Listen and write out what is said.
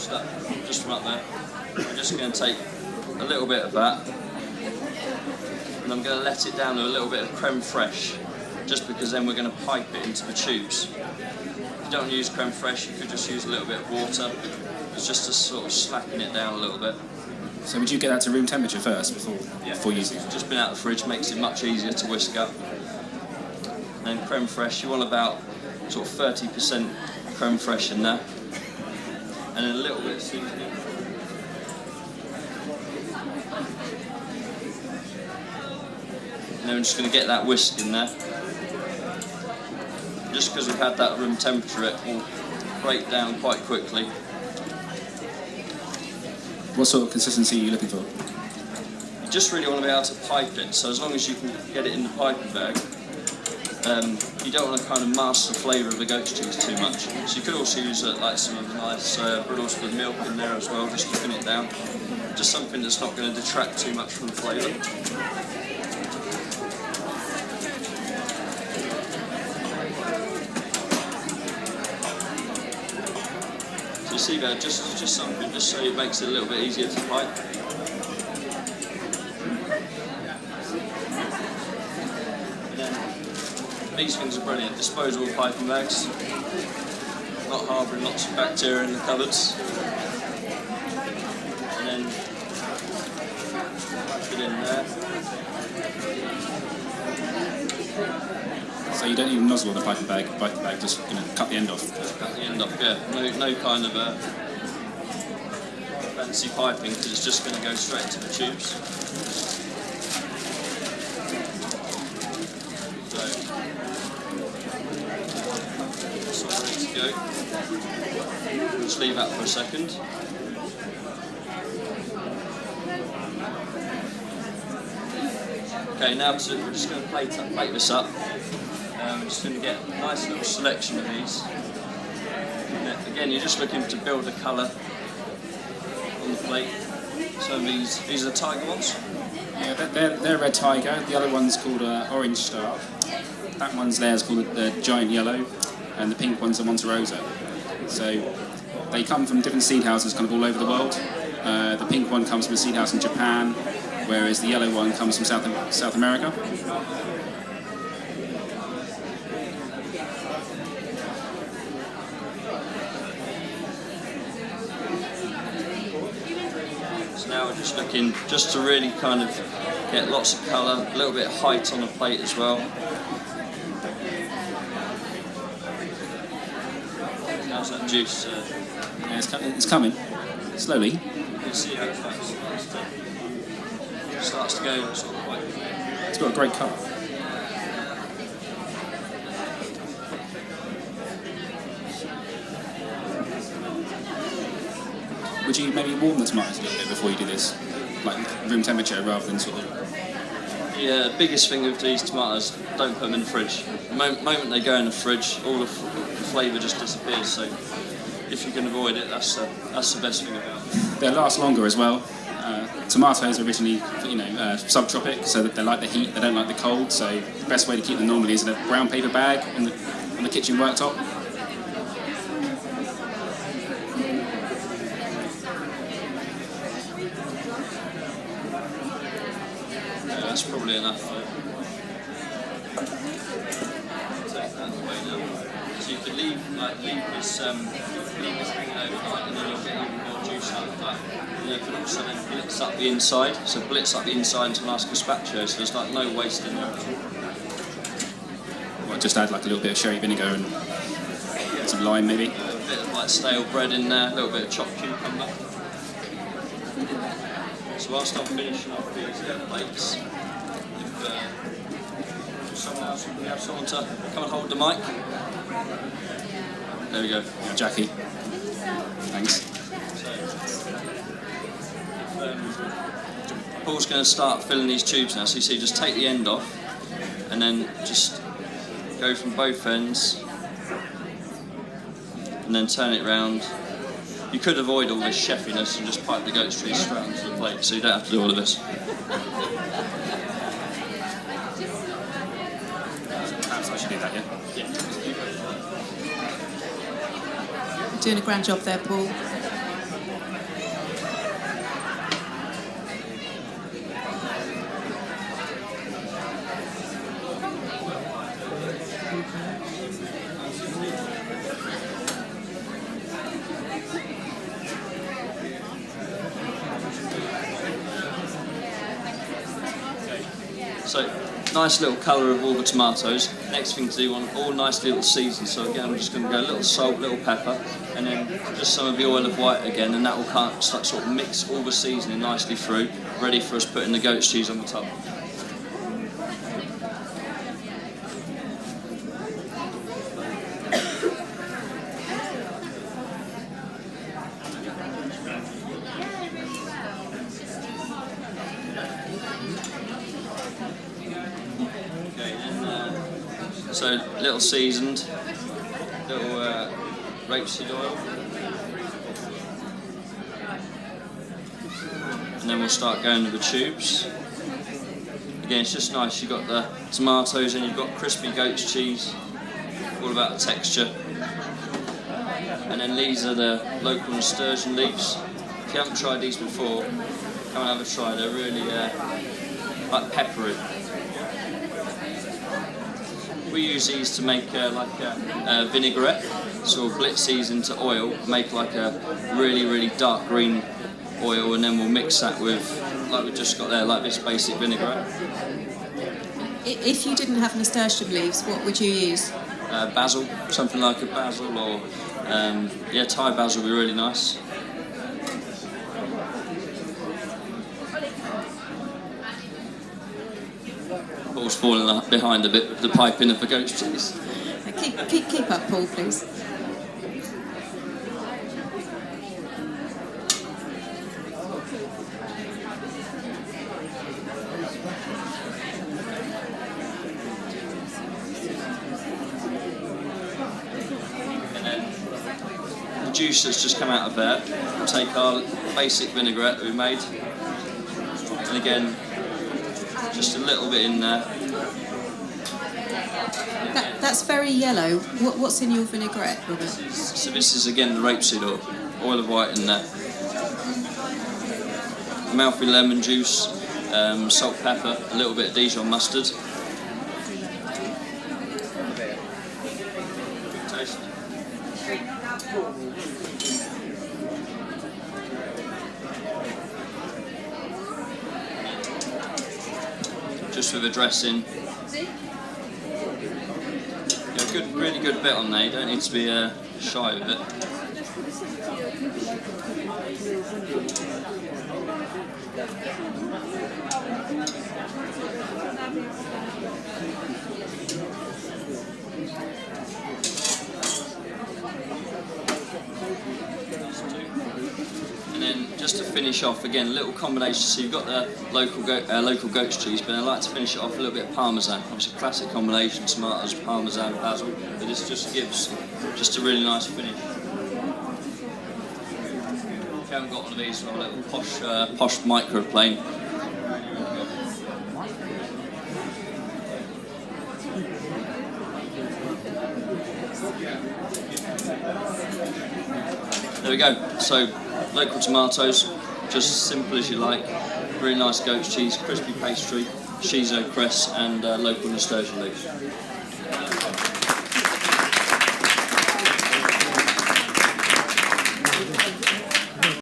just up, just from up there. I'm just going to take a little bit of that, and I'm going to let it down with a little bit of creme fraiche, just because then we're going to pipe it into the tubes. If you don't use creme fraiche, you could just use a little bit of water. It's just to sort of slacken it down a little bit. So would you get that to room temperature first before using it? Just been out of the fridge, makes it much easier to whisk up. And then creme fraiche, you want about sort of 30% creme fraiche in there, and then a little bit of seasoning. And then we're just going to get that whisk in there. Just because we've had that room temperature, it will break down quite quickly. What sort of consistency are you looking for? You just really want to be able to pipe it, so as long as you can get it in the piping bag, you don't want to kind of mask the flavour of the goat's cheese too much. So you could also use like some of the nice brittles with milk in there as well, just to thin it down. Just something that's not going to detract too much from the flavour. So you see there, just something just so it makes it a little bit easier to pipe. These things are brilliant, disposable piping bags, not harbouring lots of bacteria in the cupboards. And then put it in there. So you don't even nozzle the piping bag, just cut the end off? Just cut the end off, yeah. No kind of fancy piping, because it's just going to go straight into the tubes. Go. Just leave that for a second. Okay, now we're just going to plate this up. We're just going to get a nice little selection of these. And again, you're just looking to build a colour on the plate. So these are the tiger ones. Yeah, they're red tiger. The other one's called orange star. That one's there is called the giant yellow. And the pink ones are Monte Rosa. So they come from different seed houses kind of all over the world. The pink one comes from a seed house in Japan, whereas the yellow one comes from South America. So now we're just looking just to really kind of get lots of colour, a little bit of height on the plate as well. How's that juice? Yeah, it's coming, slowly. You can see how it starts to go sort of quite. It's got a great colour. Would you maybe warm the tomatoes a little bit before you do this? Like room temperature rather than sort of... Yeah, the biggest thing with these tomatoes, don't put them in the fridge. The moment they go in the fridge, all the flavour just disappears, so if you can avoid it, that's the best thing about it. They last longer as well. Tomatoes are originally, subtropic, so that they like the heat, they don't like the cold, so the best way to keep them normally is in a brown paper bag on the kitchen worktop. That's probably enough. Take that away now. So you could leave this hanging overnight, and then you'll get even more juice out of that. And you can also then blitz up the inside. So blitz up the inside into a nice gazpacho. So there's like no waste in there at all. Well, just add like a little bit of sherry vinegar and some lime maybe. A bit of like stale bread in there, a little bit of chopped cucumber. So whilst I'm finishing off these plates, we have someone to come and hold the mic. There we go. Yeah, Jackie. Thanks. So, Paul's going to start filling these tubes now. So you see, just take the end off, and then just go from both ends, and then turn it round. You could avoid all this cheffiness and just pipe the goat's cheese straight onto the plate, so you don't have to do all of this. Perhaps I should do that, yeah? Yeah. Doing a grand job there, Paul. So, nice little colour of all the tomatoes. Next thing to do, on all nice little seasoned. So again, I'm just going to go a little salt, little pepper, and then just some of the oil of white again, and that will sort of mix all the seasoning nicely through, ready for us putting the goat's cheese on the top. So little seasoned, little rapeseed oil, and then we'll start going to the tubes. Again, it's just nice. You've got the tomatoes and you've got crispy goat's cheese, all about the texture. And then these are the local nasturtium leaves. If you haven't tried these before, come and have a try. They're really like peppery. We use these to make like a vinaigrette, so we'll blitz these into oil, make like a really dark green oil, and then we'll mix that with, like we've just got there, like this basic vinaigrette. If you didn't have nasturtium leaves, what would you use? Basil, something like a basil, or yeah, Thai basil would be really nice. Paul's falling behind a bit with the piping of the goat's cheese. Keep up, Paul, please. And then the juice that's just come out of there, we'll take our basic vinaigrette that we made, and again, just a little bit in there. That's very yellow. What's in your vinaigrette, Robert? So this is again the rapeseed oil of white in there. Amalfi lemon juice, salt, pepper, a little bit of Dijon mustard. Taste. Just with a dressing. Good, really good bit on there. You don't need to be shy of it. And then just to finish off, again, a little combination. So you've got the local goat's cheese, but I like to finish it off with a little bit of parmesan. Obviously, a classic combination: tomatoes, parmesan, basil. But this just gives just a really nice finish. If you haven't got one of these, we've got a little posh microplane. There we go. So, local tomatoes, just as simple as you like. Really nice goat's cheese, crispy pastry, shiso cress, and local nasturtium leaves.